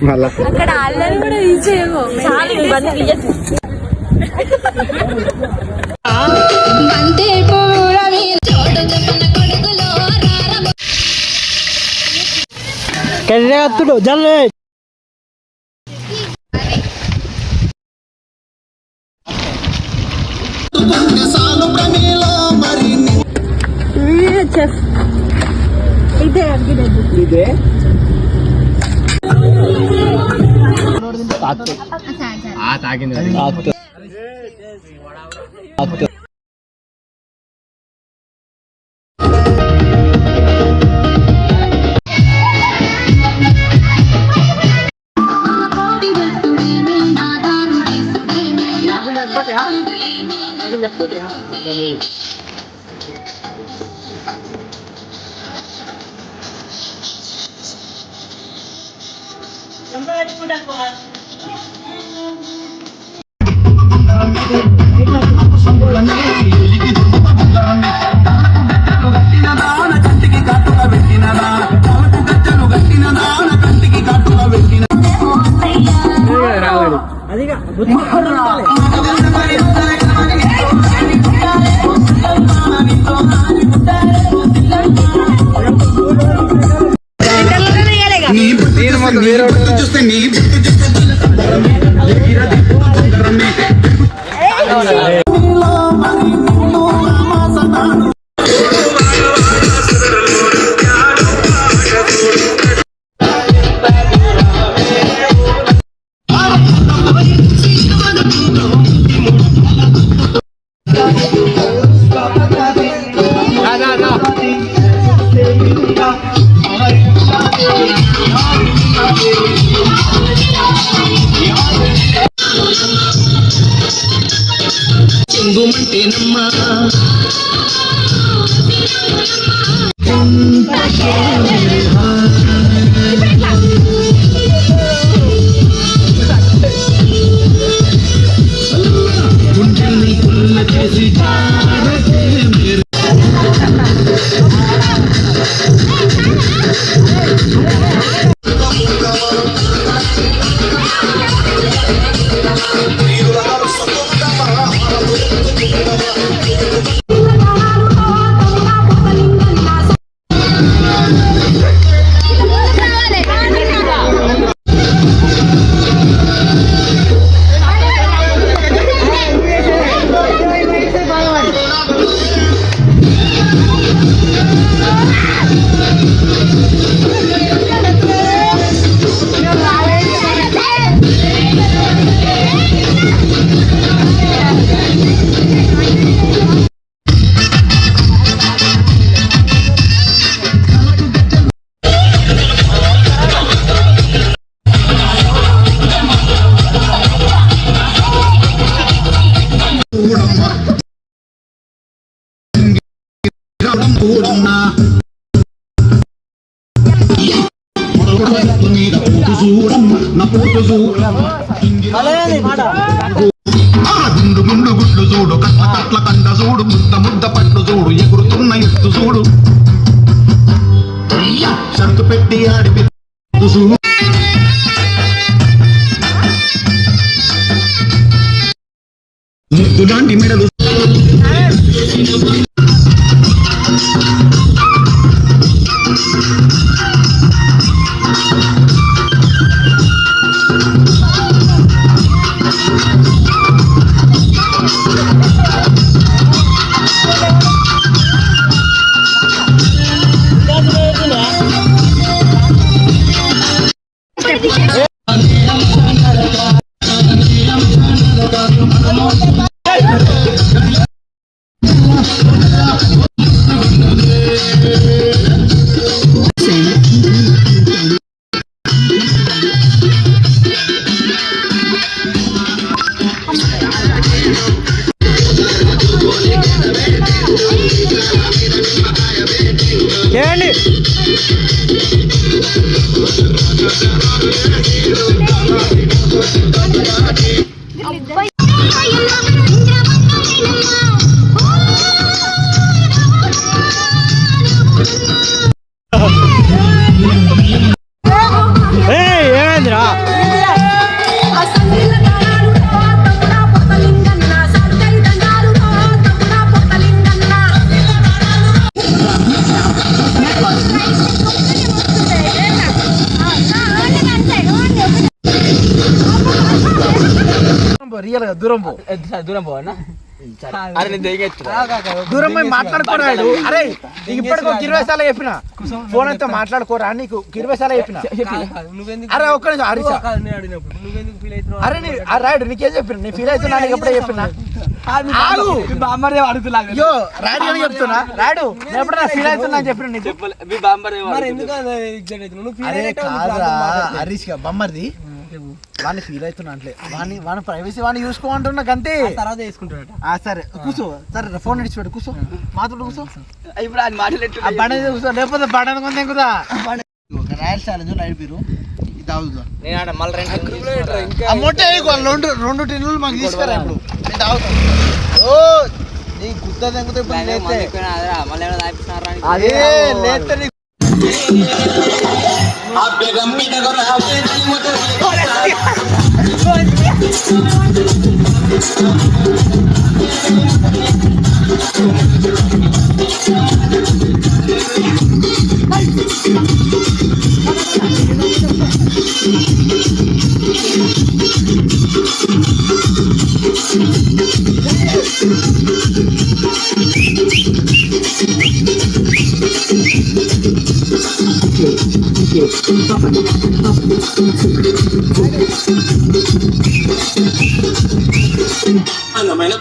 అక్కడ అల్లరి కూడా తీసేయమో కట్టుడు జల్లే ఇదే ఇదే తాగింది అదిగా చూస్తే నీ చెంగుమంటేనమ్మా గుండెల్ని పుల్ల చేసి గుండు గుండు గుడ్లు చూడు కట్ల కట్ల కండ చూడు ముద్ద ముద్ద పట్టు చూడు ఎగురుతున్న ఎత్తు చూడు షర్టు పెట్టి ఆడి చూడు ముద్దు లాంటి మెడలు ఏమేంద్రా సంగిళ్ళ తాళాలు తమ్ముడా పొట్టలింగన్న సాడుకై దండాలు తమ్ముడా పొట్టలింగన్న రియల్ గా దూరం పో దూరం పోవన్నా అరే నేను దిగెత్తురా దూరం పోయి మాట్లాడుకోరాడు అరే నీకు ఇప్పటికి ఒక 20 సార్లు చెప్పిన ఫోన్ అయితే మాట్లాడుకోరా నీకు 20 సార్లు చెప్పిన అరే ఒక్క నిమిషం హరీష్ అరే రాయుడు నీకేం చెప్పిన నీ ఫీల్ అవుతున్నా నీకు ఎప్పుడే చెప్పిన అయ్యో రాయుడు అని చెప్తున్నా రాయుడు నేను ఎప్పుడైనా ఫీల్ అవుతున్నా అని చెప్పిన నీకు అరే కాదురా హరీష్ బొమ్మది వాడిని ఫీల్ అవుతున్నా అంటే వాడిని ప్రైవసీ వాడిని చూసుకోమంటున్నా అంతే తర్వాత వేసుకుంటాడట సరే కూర్చో సరే ఫోన్ ఇచ్చిపెట్టు కూర్చో మాట్లాడు కూర్చో ఇప్పుడు అది మాట్లాడలేదు బండి కూర్చో లేకపోతే బండి కొంత ఎక్కుదా రాయల్ ఛాలెంజ్ నడిపిరు ఇది అవుతుందా నేను ఆడ మళ్ళీ అమౌంట్ రెండు టిన్నులు మాకు తీసుకురా ఇప్పుడు నేను తాగుతాను ఓ నీ గుద్ద తెంగుతా ఇప్పుడు అదే లేతే నీకు అందమైన